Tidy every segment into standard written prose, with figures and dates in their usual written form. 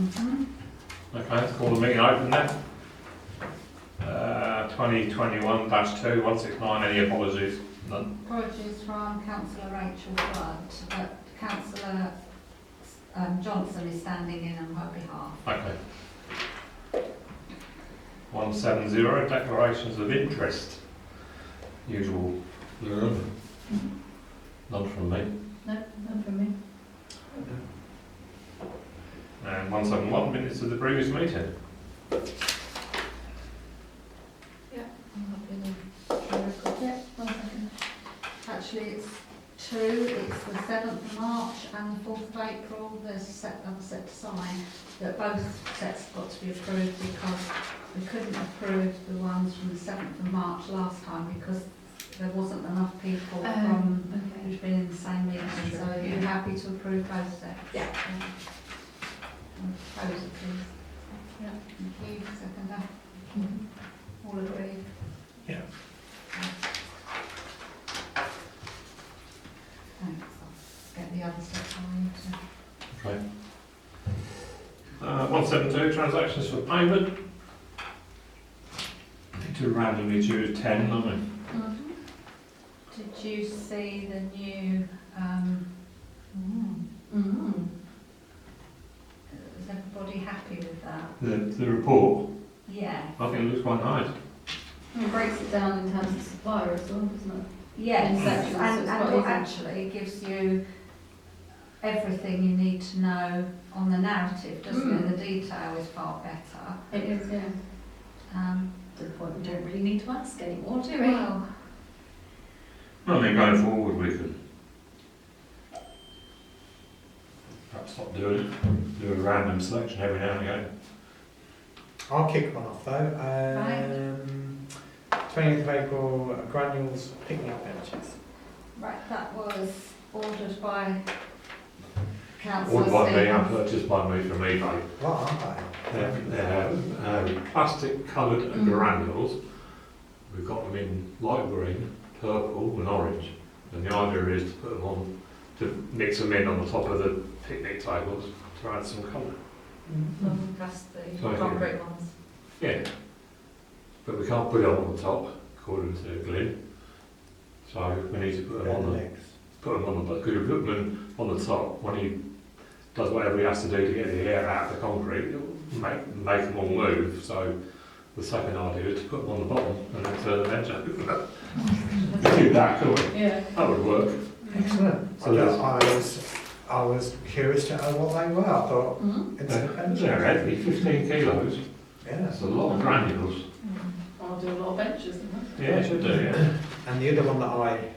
Okay, let's call the meeting open then. 2021-2, 169, any apologies? None. Apologies from Councillor Rachel Flood, but Councillor Johnson is standing in on her behalf. Okay. 170, declarations of interest. Usual. None from me. No, none from me. And 171, minutes of the previous meeting. Yeah, I'm happy with the record. Yeah, 1 second. Actually, it's two. It's the 7th of March and the 4th of April. There's a other set to sign. That both sets got to be approved because we couldn't approve the ones from the 7th of March last time because there wasn't enough people from who've been in the same meeting. Sure, So yeah. you're happy to approve both sets? Yeah. Propose it, please. Yeah. Thank you. Seconder. All agreed? Yeah. Thanks. I'll get the other stuff on you Okay. 172, transactions for payment. Need to randomly choose 10, don't we? Did you see the new, is everybody happy with that? The report, Yeah. I think it looks quite nice. It breaks it down in terms of supplier as well, doesn't it? Yes, In sections, so and it's it quite easy. actually gives you everything you need to know on the narrative, doesn't it? The detail is far better. It is, yeah. To the point we don't really need to ask anymore, do we? Well, I mean, going forward, we can perhaps stop doing it, do a random selection every now and again. I'll kick one off though. 20th of April, granules picnic benches. right, that was ordered by Councillor Ordered by me and Stevens. purchased by me from eBay. What are they? They're plastic coloured granules. We've got them in light green, purple and orange. And the idea is to put them on, to mix them in on the top of the picnic tables to add some colour. That's the Sorry. concrete ones. Yeah. But we can't put it on the top, according to Glyn. So we need to put them on the legs. put them on the, because you put them on the top, when he does whatever he has to do to get the air out of the concrete, it'll make them all move. So the second idea is to put them on the bottom and then turn the bench over. Do that, couldn't we? Yeah. That would work. Excellent. So I was curious to know what they were. I thought They're heavy, 15 kilos. yeah. That's a lot of granules. I'll do a lot of benches, isn't it? Yeah, it should do, yeah. And the other one that I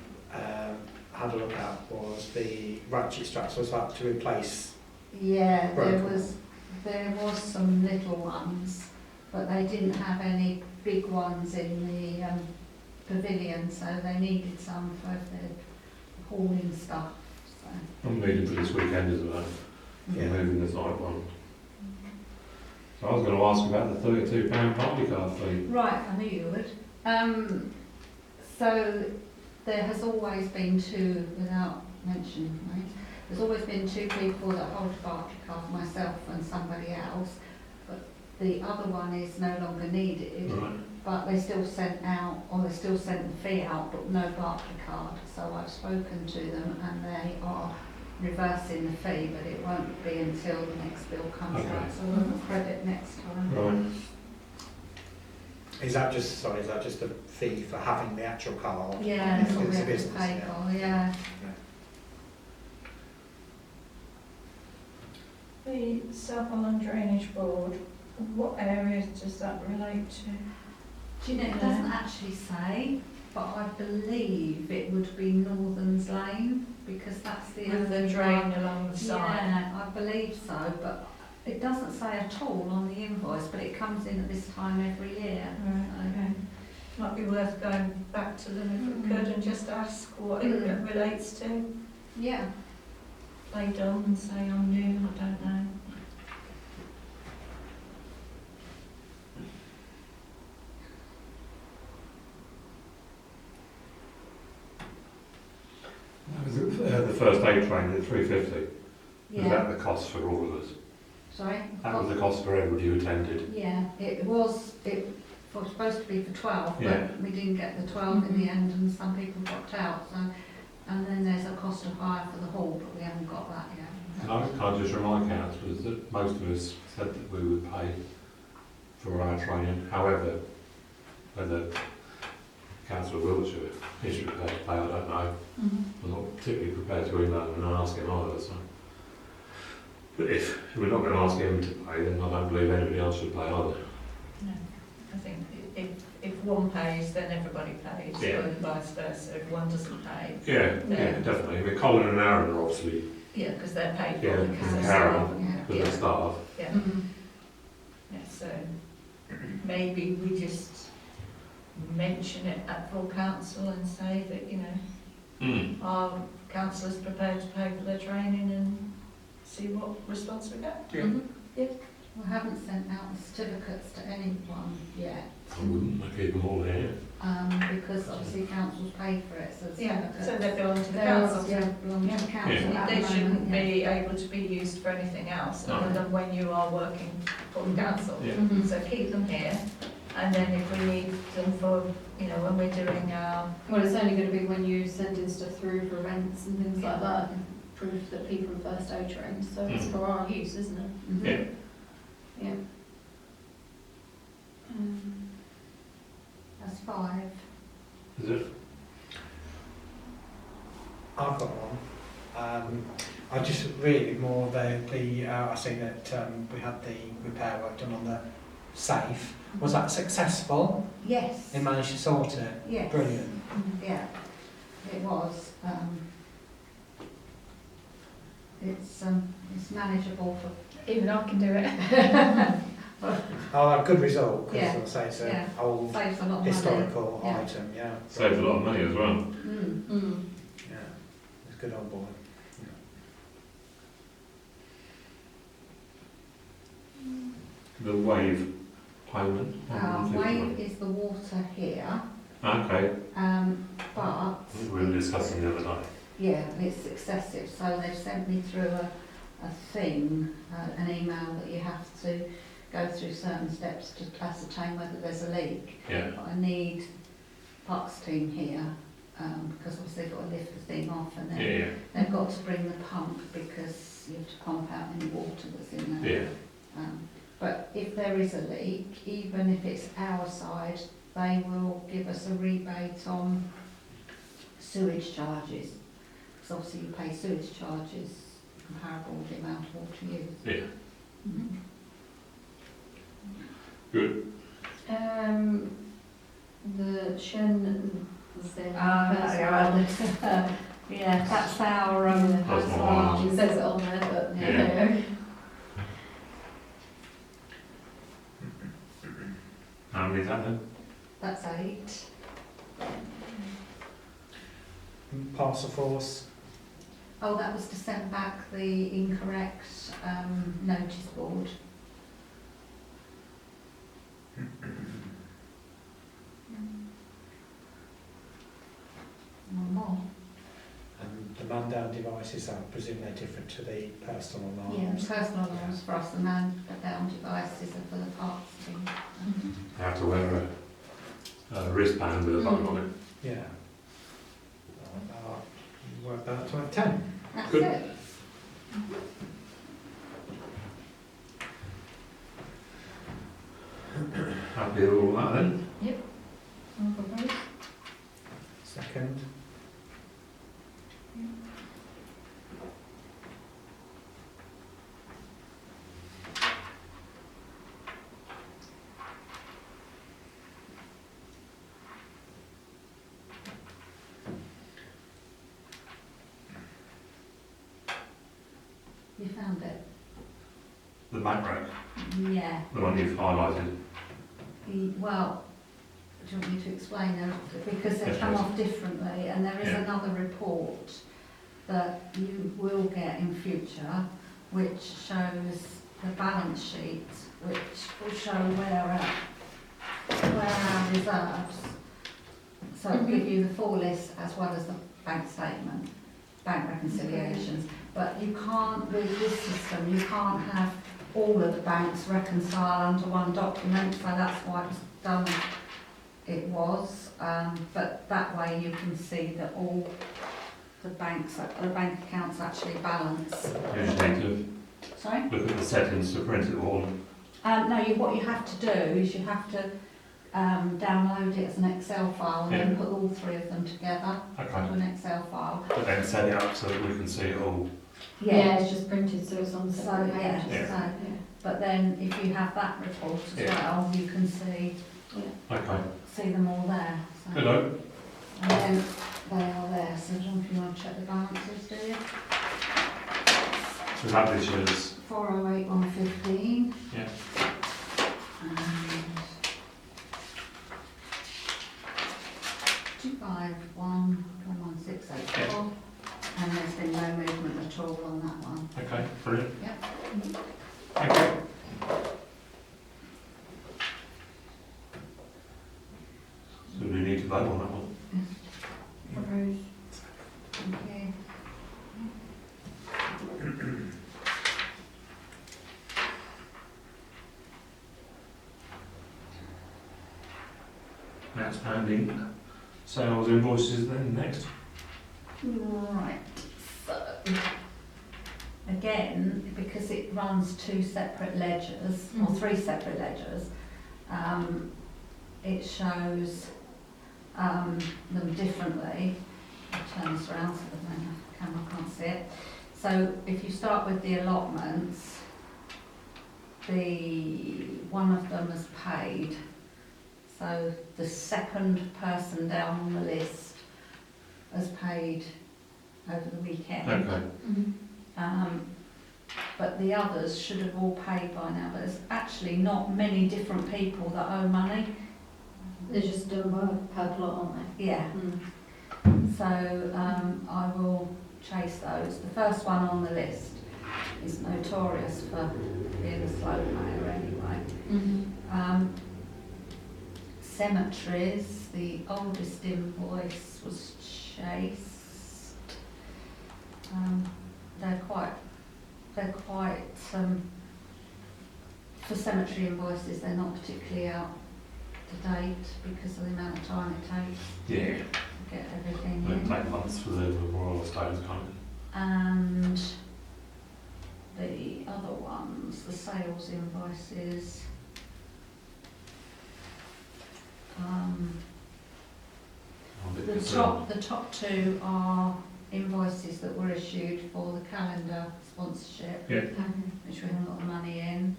had a look at was the ratchet straps. Was that to replace? Yeah, Broken. there was some little ones, but they didn't have any big ones in the pavilion, so they needed some for their hauling stuff. So. I'm needing for this weekend as well. Yeah. Moving the night one. So I was going to ask about the £32 party car fee. Right, I knew you would. So there has always been two, without mentioning, right? There's always been two people that hold a Barclay card, myself and somebody else, but the other one is no longer needed. Right. But they still sent out, or they still sent the fee out, but no Barclay card. So I've spoken to them and they are reversing the fee, but it won't be until the next bill comes Okay. out. So we'll credit next time. Right. Is that just a fee for having the actual card? Yeah, that's what we It's a have to business, pay yeah. for, yeah. The South Holland Drainage Board, what areas does that relate to? Do you know, it doesn't actually say, but I believe it would be Northern's Lane, because that's the With the only drain one. along the side? Yeah, I believe so, but it doesn't say at all on the invoice, but it comes in at this time every year. Right, okay. Might be worth going back to them if we could and just ask what it relates to. Yeah. They done and say I'm new, I don't know. That was the first aid training at 350. Yeah. Is that the cost for all of us? Sorry? That was the cost for everybody who attended. Yeah, it was supposed to be for 12, Yeah. but we didn't get the 12 in the end, and some people dropped out. So, and then there's a cost of hire for the hall, but we haven't got that yet. Can I just remind councillors that most of us said that we would pay for our training. However, whether Councillor Wiltshire is prepared to pay, I don't know. I'm not particularly prepared to email him and ask him either. So. But if we're not going to ask him to pay, then I don't believe anybody else should pay either. No, I think if one pays, then everybody pays, Yeah. or vice versa. If one doesn't pay, Yeah, Yeah. definitely. I mean, Colin and Aaron are obviously yeah, because they're paid Yeah, for because and they're Karen. staff. Yeah. with the staff. Yeah, Mm-hmm. yeah, so maybe we just mention it at full council and say that, you know, our councillors prepared to pay for their training and see what response we get. We haven't sent out the certificates to anyone yet, I wouldn't. I keep them all here. because obviously council's paid for it, so the Yeah, so certificates. they belong to the They're council. all, yeah, belong to the council Yeah. at They the shouldn't moment, yeah. be able to be used for anything else No. other than when you are working for the council. Yeah. So keep them here, and then if we need them for, you know, when we're doing our, Well, it's only going to be when you send in stuff through for events and things like that, proof that people are first aid trained, so it's for our use, isn't it? Mhm. Yeah. Yeah. That's 5. Is it? I've got one. I just really more I see that we had the repair work done on the safe. Was that successful? Yes. They managed to sort it? Yes. Brilliant. Yeah, it was. It's manageable for. Even I can do it. Oh, a good result, because Yeah. I say it's an Yeah. old Saves a lot of money. historical Yeah. item, yeah. Saves a lot of money as well. Mm. Yeah, it's good on board. The wave payment. Wave is the water here, Okay. but We were discussing the other night. yeah, it's excessive. So they've sent me through a thing, an email that you have to go through certain steps to ascertain whether there's a leak. Yeah. But I need Parks team here, because obviously they've got to lift the thing off, and then Yeah. they've got to bring the pump because you have to pump out any water that's in there. Yeah. But if there is a leak, even if it's our side, they will give us a rebate on sewage charges. Because obviously you pay sewage charges comparable with the amount of water used. Yeah. Mhm. Good. The Shen thing. Yeah, that's our, That's not ours. It says it on there, but Yeah. yeah. How many is that then? that's 8. Parcel force, Oh, that was to send back the incorrect notice board. One more. and the man-down devices, I presume they're different to the personal Yeah, alarms. personal alarms for us, the man-down devices are for the parks thing. You have to wear a wristband with a button on it. Yeah. Work that to 10. That's Good. it. Happy with all that then? I'll propose. Second. You found it? The back rack, Yeah. the one you've highlighted. Well, do you want me to explain them? Because they Yes, come please. off differently, and there is Yeah. another report that you will get in future, which shows the balance sheet, which will show where our reserves. So it'll give you the full list as well as the bank statement, bank reconciliations. But you can't, with this system, you can't have all of the banks reconcile under one document, so that's why it was done. It was, but that way you can see that all the bank accounts actually balance. You just need to Sorry? look at the settings to print it all. No, what you have to do is you have to download it as an Excel file and then put all three of them together Okay. into an Excel file. But then set it up so that we can see it all. Yeah, it's just printed so it's on So, separate yeah, pages. so, but then if you have that report as well, you can see Okay. them all there. So. Hello. And then they are there, so I don't know if you want to check the balances, do you? So that this year's. 408, 115. Yeah. And 251, 11684. And there's been no movement at all on that one. Okay, brilliant. Yep. Thank you. So we need to vote on that one. Propose. Thank you. Outstanding sales invoices then next. Right, so, again, because it runs two separate ledgers, or three separate ledgers, it shows them differently. I'll turn this around so the camera can't see it. So if you start with the allotments, one of them is paid. So the second person down on the list has paid over the weekend. Okay. But the others should have all paid by now, but there's actually not many different people that owe money. They're just done per plot, aren't they? Yeah. So I will chase those. The first one on the list is notorious for being a slow payer anyway. Cemeteries, the oldest invoice was chased. They're quite, for cemetery invoices, they're not particularly out to date because of the amount of time it takes Yeah. to get everything It'll in. take months for the royal estates coming. And the other ones, the sales invoices, the top two are invoices that were issued for the calendar sponsorship, which we haven't got the money in.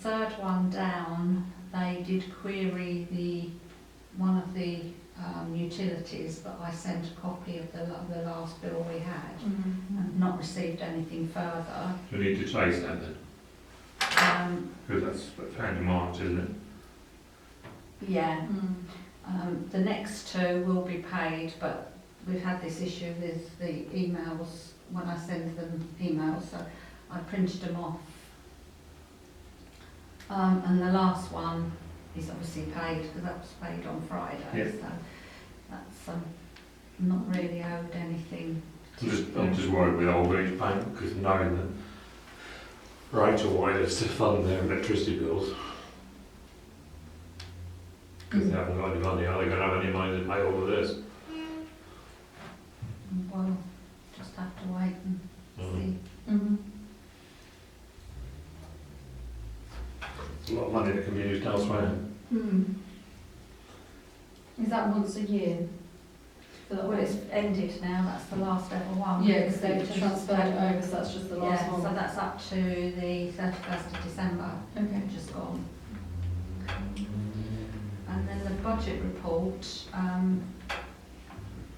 Third one down, they did query one of the utilities, but I sent a copy of the last bill we had and not received anything further. We need to chase that then, because that's found in March, isn't it? Yeah. The next two will be paid, but we've had this issue with the emails when I send them emails, so I printed them off. And the last one is obviously paid because that was paid on Friday, so that's not really owed anything. I'm just worried with old each bank because knowing that Rachel wanted us to fund their electricity bills. Because they haven't got any money, are they going to have any money to pay all of this? We'll just have to wait and see. It's a lot of money that can be used elsewhere. Is that once a year? Well, it's ended now, that's the last ever one. Yeah, because they've transferred it over, so that's just the last Yeah, one. so that's up to the 31st of December, Okay. just gone. And then the budget report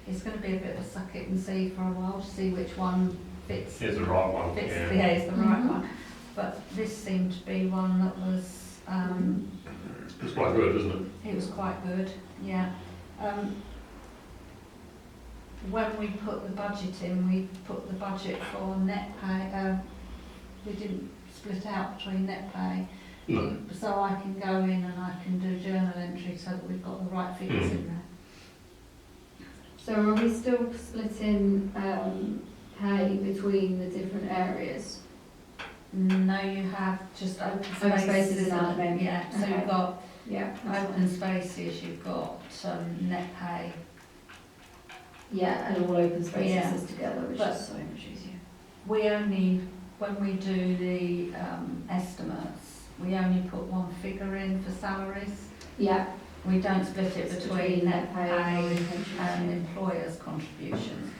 is going to be a bit of a suck it and see for a while to see which one fits. It's the right one. Is the right one. But this seemed to be one that was. It's quite good, isn't it? It was quite good, yeah. When we put the budget in, we put the budget for net pay. We didn't split out between net pay. No. So I can go in and I can do journal entry so that we've got the right figures in there. So are we still splitting pay between the different areas? No, you have just open Open spaces. spaces and admin. Yeah, so Okay. you've got Yeah. that's open fine. spaces, you've got net pay. Yeah, and all open spaces Yeah. is together, which But- is so much easier. We only, when we do the estimates, we only put one figure in for salaries. Yeah. We don't split it It's between net pay and pensions. employers' contributions.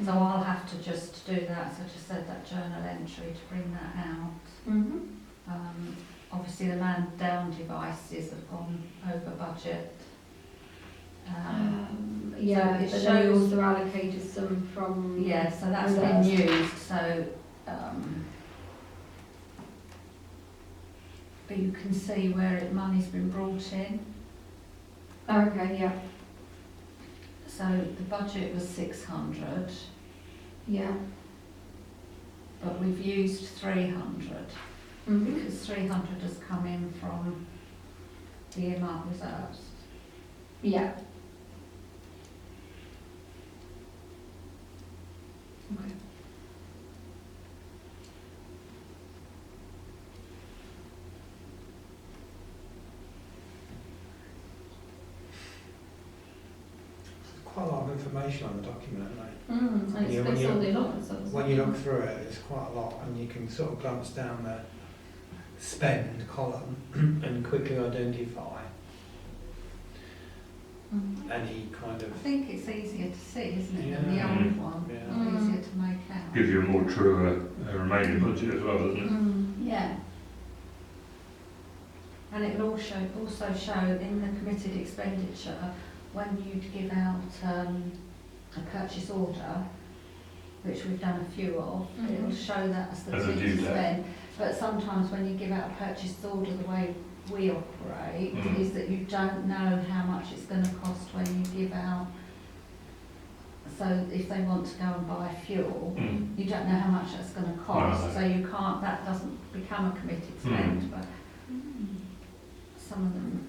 So I'll have to just do that, so I just said that journal entry to bring that out. Mm-hmm. Obviously the man down devices have gone over budget. Yeah, so it but then you shows- also allocated some from. Yeah, so that's reserves. been used, so, but you can see where money's been brought in. Oh, okay, yeah, So the budget was 600, yeah. but we've used 300 Mm-hmm. because 300 has come in from the earmark reserves. Yeah. Okay. Quite a lot of information on the document, isn't there? And Yeah, it's when based you- on the allotments. When you look through it, there's quite a lot, and you can sort of glance down the spend column and quickly identify any kind I of, think it's easier to see, isn't it, than the Yeah. old one? yeah. Easier to make out. Gives you a more truer remaining budget as well, doesn't it? Yeah. And it will also show in the committed expenditure, when you'd give out a purchase order, which we've done a few of, it will show that as the As a due date. spend. But sometimes when you give out a purchase order, the way we operate is that you don't know how much it's going to cost when you give out. So if they want to go and buy fuel, you don't know how much that's going to cost, No. so you can't, that doesn't become a committed spend, but some of them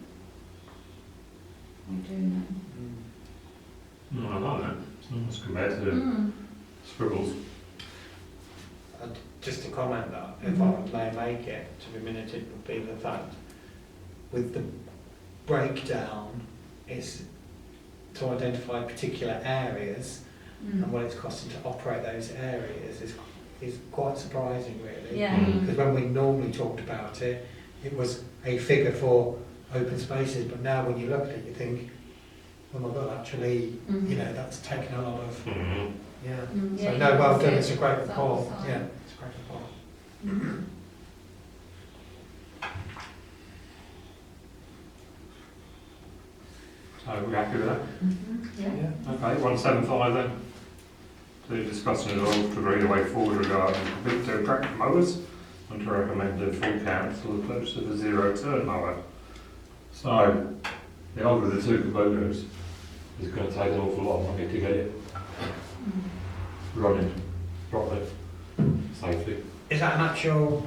we do know. No, I like that. It's compared to Mm. scribbles. And just to comment that, if Mhm. I may make it to be minuted, would be the fact with the breakdown, it's to identify particular areas and what it's costing to operate those areas is quite surprising, really. Yeah. Because when we normally talked about it, it was a figure for open spaces, but now when you look at it, you think, oh my God, actually, you know, that's taken a lot of, Mm-hmm. yeah. Mm. So you no, can well see done, it. it's a great It's on the report, side. yeah, it's a great report. So we're happy with that? Yeah. Yeah. Okay, 175 then. To discuss and resolve to agree the way forward regarding complete term tractor mowers and to recommend the full council the purchase of a zero-turn mower. So, the older of the two Kubotas is going to take an awful lot of money to get it running properly, safely. Is that an actual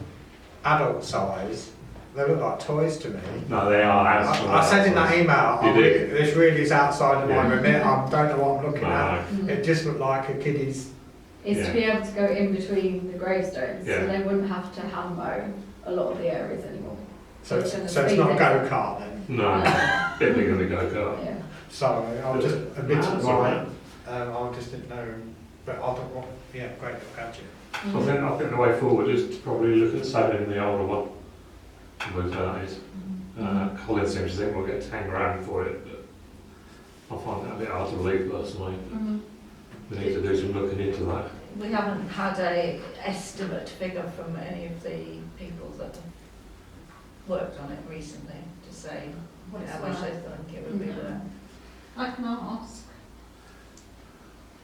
adult size? They look like toys to me. No, they are as I said in that email, You did. this really is outside of my Yeah. remit, I don't know what I'm looking at. No, It just looked like a kiddie's, Is to be able to go in between the gravestones, Yeah. so they wouldn't have to hand mow a lot of the areas anymore. so it's, gonna so it's speed not a it. go-kart then. no, bit bigger than a go-kart. Yeah. Sorry, I'll just admit That's it all right. right. I just didn't know, but I thought, well, yeah, great little gadget. So I think the way forward is to probably look at selling the older one. Whatever that is. Colin seems to think we'll get 10 grand for it, but I find that a bit hard to believe personally. We need to do some looking into that. We haven't had a estimate figure from any of the people that have worked on it recently to say What it's how much they worth. think it would be No. worth. I can ask.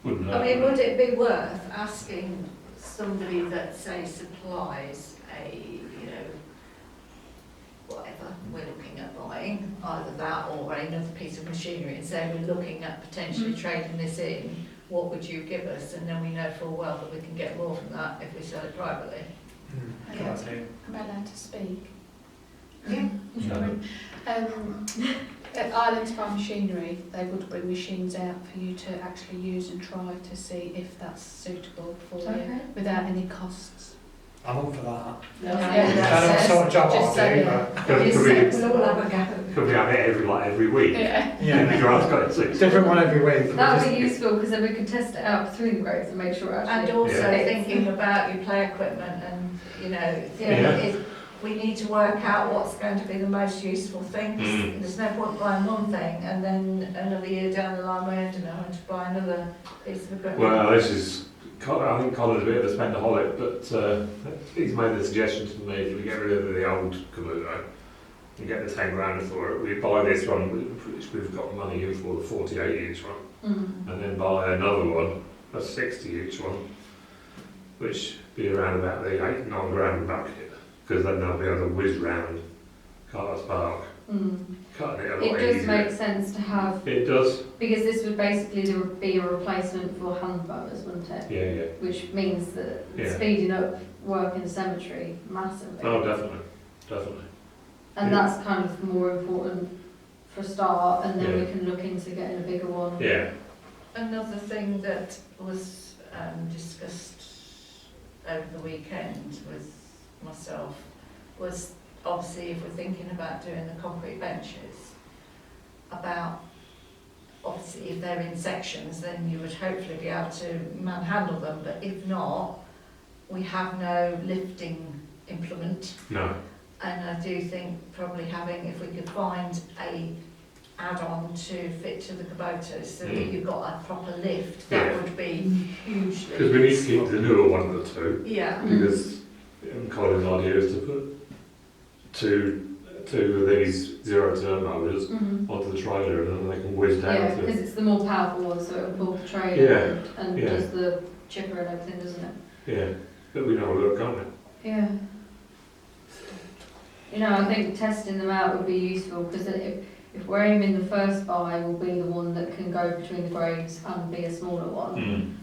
Wouldn't I mean, would it be worth asking somebody that, say, supplies a, you know, whatever we're looking at buying, either that or another piece of machinery, and say we're looking at potentially trading this in, what would you give us? And then we know full well that we can get more than that if we sell it privately. Good idea. Am I allowed to speak? Yeah. No. At Ireland Farm Machinery, they would bring machines out for you to actually use and try to see if that's suitable for you Okay. without any costs. I'm up for that. No, Yeah, I don't know what sort of job just I'll say do, it. but Could we, We'll all have a go. could we have it every week? Yeah. And the yeah, grass got it 6. different one every week. That would be useful because then we could test it out between the grades and make sure it And actually. also Yeah. thinking about your play equipment and, you know, Yeah. we need to work out what's going to be the most useful thing. 'Cause Mm. There's no point buying one thing and then another year down the line we end up having to buy another piece of equipment. Well, this is, I think Colin's a bit of a spendaholic, but he's made the suggestion to me if we get rid of the old Komodo and get the 10 grand for it, we buy this one, which we've got money in for, the 48 inch one, and then buy another one, a 60 inch one, which be around about the 8-9 grand bucket, because then they'll be able to whiz round Carter's Park, cutting it a lot It does easier. make sense to have, It does, because this would basically be a replacement for hand mowers, wouldn't it? yeah. Which means that Yeah. speeding up work in the cemetery massively. Oh, definitely. And yeah. that's kind of more important for a start, and then we Yeah. can look into getting a bigger one. Yeah, Another thing that was discussed over the weekend with myself was obviously if we're thinking about doing the concrete benches, about obviously if they're in sections then you would hopefully be able to manhandle them, but if not, we have no lifting implement. no, And I do think probably having, if we could find a add-on to fit to the Kubotas so that you've got a proper lift, that Yeah. would be hugely because we need to useful. keep the newer one of the two. Yeah, Because Colin's idea is to put two of these zero-turn mowers Mhm. onto the trailer and then they can whiz down Yeah, to... because it's the more powerful one, so it'll pull the trailer Yeah, and yeah. does the chipper and everything, doesn't it? Yeah, but we know a look, can't we? Yeah. You know, I think testing them out would be useful because if we're aiming the first buy will be the one that can go between the grades and be a smaller one,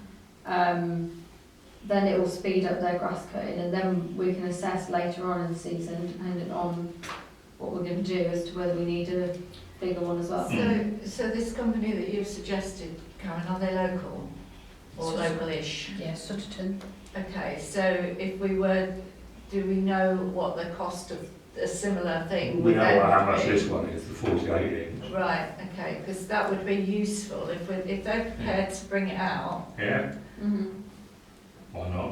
then it will speed up their grass cutting, and then we can assess later on in the season, depending on what we're going to do, as to whether we need a bigger one as well. so this company that you've suggested, Karen, are they local or Sutton. local-ish? Yeah, Sutton. Okay, so if we were, do we know what the cost of a similar thing We would know then how much be? this one is, the 48 inch. Right, okay, because that would be useful if they're prepared to bring it out Yeah, Mhm. why not?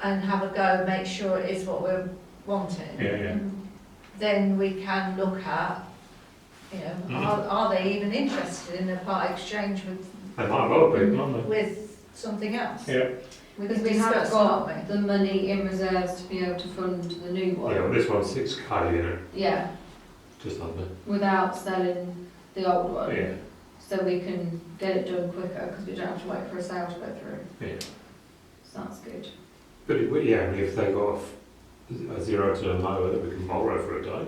and have a go, make sure it is what we're wanting. Yeah. Mhm. Then we can look at, you know, are they even interested in a part exchange with They might well be, mightn't with something else? they? Yeah. Because we have discussed, got haven't the money in reserves to be able to fund the new one. Yeah, well, this one's 6k, you know, Yeah, just under. without selling the old one. Yeah, So we can get it done quicker because we don't have to wait for a sale to go through. yeah. So that's good. But I mean, if they've got a zero-turn mower that we can borrow for a day,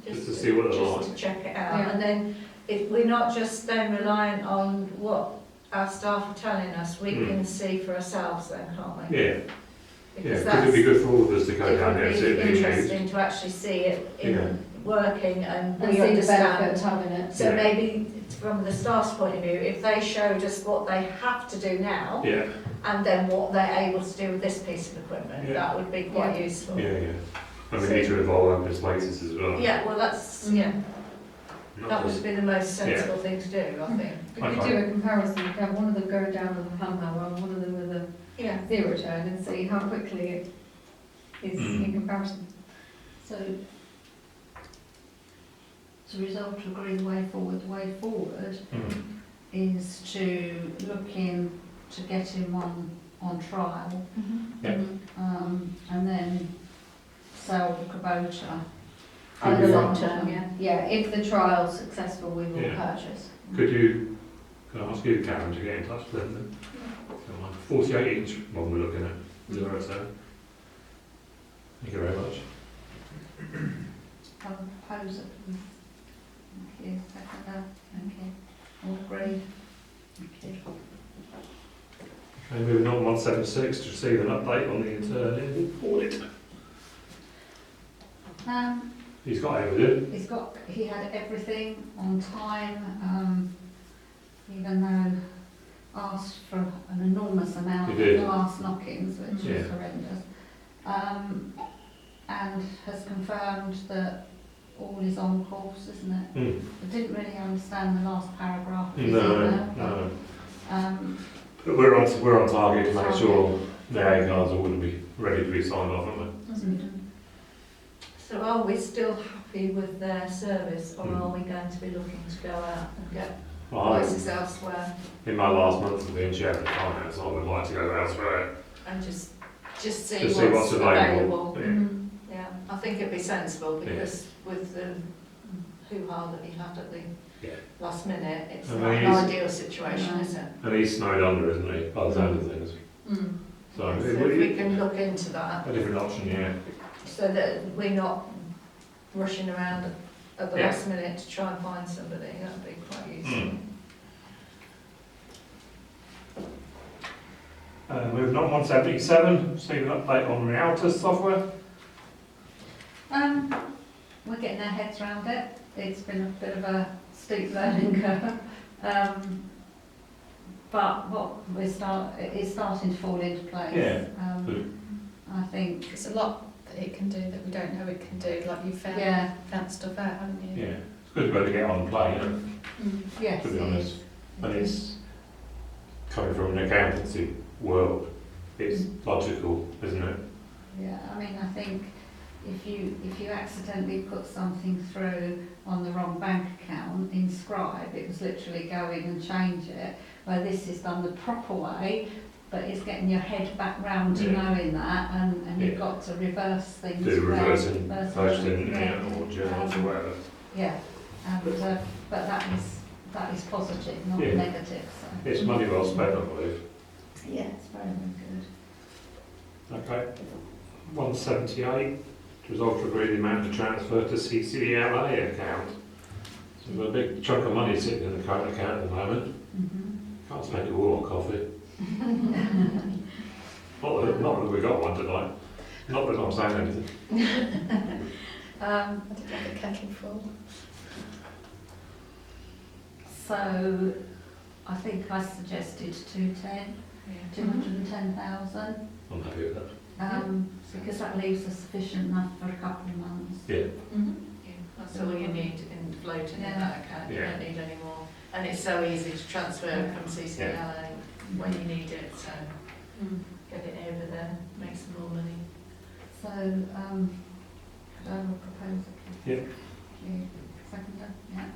just to see what they're Just like. to check it out, Yeah. and then if we're not just then reliant on what our staff are telling us, we Mm. can see for ourselves then, can't we? Yeah, Because because it'd be good for all of us to go it down there and see would it be being used. interesting to actually see it in Yeah. working and And we see the understand. benefit of having it. So Yeah. maybe from the staff's point of view, if they showed us what they have to do now, Yeah, and then what they're able to do with this piece of equipment, Yeah. that would be quite Yeah. useful. yeah. And we need to evolve our places as well. Yeah, well, that's, Mm. yeah, Not that just- would be the most sensible thing to do, I think. If we do a comparison, we can have one of them going down with a hand mower and one of them with a Yeah. zero turn and see how quickly it is in comparison. So, to resolve to agree the way forward Mm. is to look in to getting one on trial, Yeah. and then sell the Kubota. Could In the you- long term, yeah. Yeah, if the trial's successful, we will Yeah. purchase. Can I ask you, Karen, to get in touch with them then? 48 inch one we're looking at, zero-turn. Thank you very much. I'll propose it. Thank you, seconder, thank you. All agreed? Thank you. Okay, moving on, 176, to receive an update on the internal audit. He's got everything. He had everything on time, even though asked for an enormous amount He did. of glass knockings, which Yeah. was horrendous. and has confirmed that all is on course, isn't it? I didn't really understand the last paragraph. of his email, No. but, But we're on target to make sure the A cards are all to be ready to be signed off, aren't So are we still happy with their service, or are we going to be looking to go out and get they? Well, places elsewhere in my last month of being chair of finance, I would like to go elsewhere and just see to what's, see what's available? available. Yeah. Yeah, I think it'd be sensible because with the hoo-ha that he had at the Yeah. last minute, it's I not mean, an he's- ideal situation, No. is it? And he's snowed under, isn't he, by the sound of things? So, So it if would we be can look into that, a different option, yeah. so that we're not rushing around at the Yeah. last minute to try and find somebody, that'd be quite useful. Moving on, 177, see an update on Realtors software. We're getting our heads around it. It's been a bit of a steep learning curve. But what it's starting to fall into place. Yeah. Um, I think, There's a lot that it can do that we don't know it can do, like you yeah, found stuff out, haven't you? Yeah, it's good to be able to get on and play, you know, yes, to be it honest. is. And it's coming from an accountancy world. It's logical, isn't it? Yeah, I mean, I think if you accidentally put something through on the wrong bank account in Scribe, it was literally go in and change it. Where this is done the proper way, but it's getting your head back round to Yeah. knowing that, and you've Yeah. got to reverse things. Do reversing, reverse posting, things, or journals or whatever. Yeah, and but that is positive, not Yeah. negative. So. It's money well spent, I believe. Yeah, it's very, very good. Okay. 178, resolve to agree the amount to transfer to CCLA account. So we've got a big chunk of money sitting in the current account at the moment. Can't spend it all on coffee. Not that we got one tonight. Not that I'm saying anything. I did like a kettle full. So I think I suggested 210, Yeah. 210,000, I'm happy with that. because that leaves us sufficient enough for a couple of months. Yeah. Yeah, that's all you need in floating in Yeah. that account, you Yeah. don't need any more. And it's so easy to transfer from CCLA when you need it, so get it over there, make some more money. So, could I have a proposal? Yeah. You seconder? Yeah.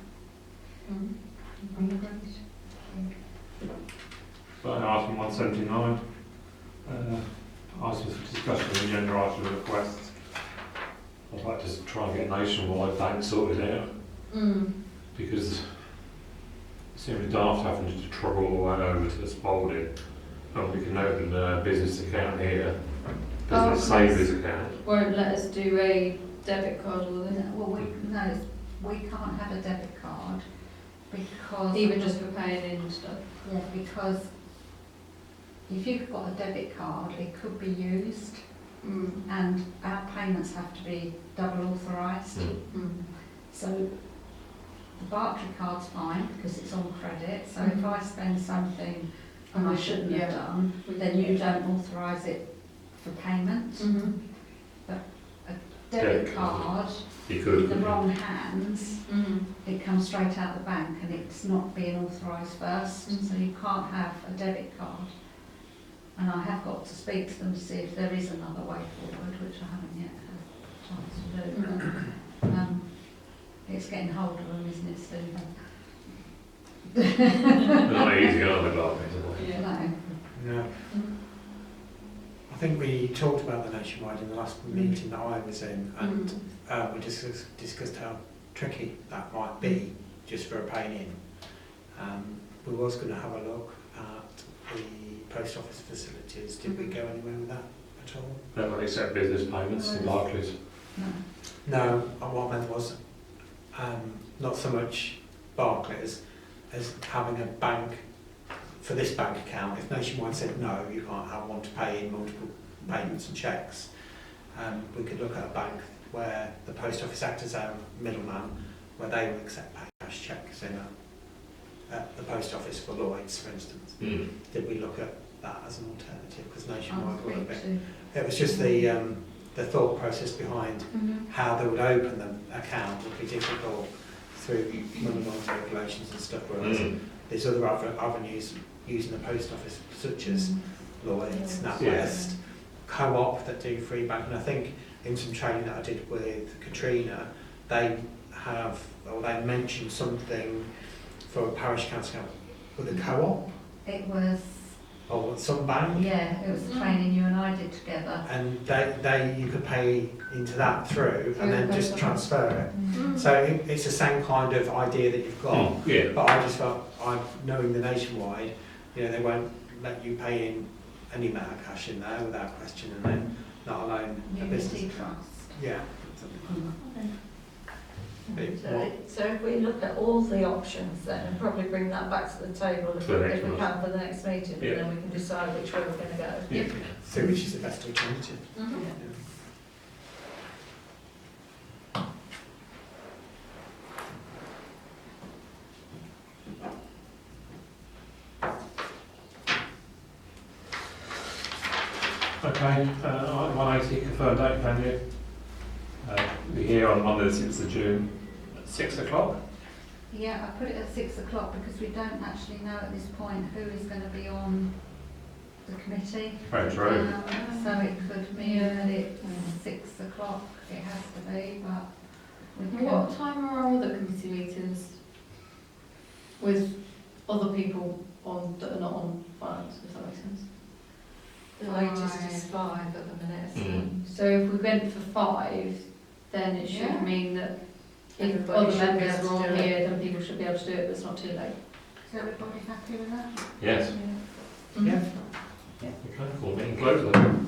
Are you agreed? So item 179, items for discussion and agenda item requests. I'd like to try and get Nationwide Bank sorted out because it seems daft having to travel all the way over to the Spalding. And we can open a business account here, business savers account. Won't let us do a debit card, will they? Well, we can't have a debit card because... Even just for paying in stuff. Yeah, because if you've got a debit card, it could be used and our payments have to be double authorised. So the Barclay card's fine because it's on credit, so if I spend something and I shouldn't have done, then you don't authorise it for payment. But a debit card, You in could. the wrong hands, it comes straight out the bank and it's not being authorised first, so you can't have a debit card. And I have got to speak to them to see if there is another way forward, which I haven't yet had a chance to do. But, it's getting hold of them, isn't it, Stephen? They're not easy, are they, Barclays? No. No. I think we talked about the Nationwide in the last meeting that I was in, and we discussed how tricky that might be just for a paying in. We was going to have a look at the post office facilities. Did we go anywhere with that at all? They don't accept business payments in Barclays. No. No, what I meant was not so much Barclays as having a bank for this bank account. If Nationwide said no, you can't have one to pay in multiple payments and cheques, we could look at a bank where the post office acts as our middleman, where they would accept cash cheques at the post office for Lloyds, for instance. Did we look at that as an alternative, because I'm Nationwide were a free bit. to. It was just the thought process behind Mhm. how they would open the account would be difficult through money laundering regulations and stuff, whereas there's other avenues using the post office, such as Lloyds, NatWest, Co-op that do free bank. And I think in some training that I did with Katrina, they have, or they mentioned something for a parish council account with a Co-op It was, or some bank. yeah, it was the training you and I did together. And they you could pay into that through and then just transfer it. Mm. So it's the same kind of idea that you've got. Yeah. But I just felt, knowing the Nationwide, they won't let you pay in any amount of cash in there without question, and then not alone a business Unity account. Trust. Yeah. something like that. So if we look at all the options then, and probably bring that back to the table if For the next if we one. can for the next meeting, Yeah. and then we can decide which way we're going to go. Yeah. So which is the best alternative? Mhm. Yeah. Okay, 180 confirmed date venue. We're here on Monday the 6th of June at 6 o'clock. Yeah, I put it at 6 o'clock because we don't actually know at this point who is going to be on the committee. Very true. So it could mean that it's 6 o'clock, it has to be, but we What can. time are our other committee meetings with other people on that are not on finance, if that makes sense? The latest is 5 at the minute, so So if we went for 5, then it should Yeah. mean that if Everybody other should be members able are to on do it. here, then people should be able to do it, but it's not too late. Is everybody happy with that? Yes. Yeah. Okay, cool, meeting closed then.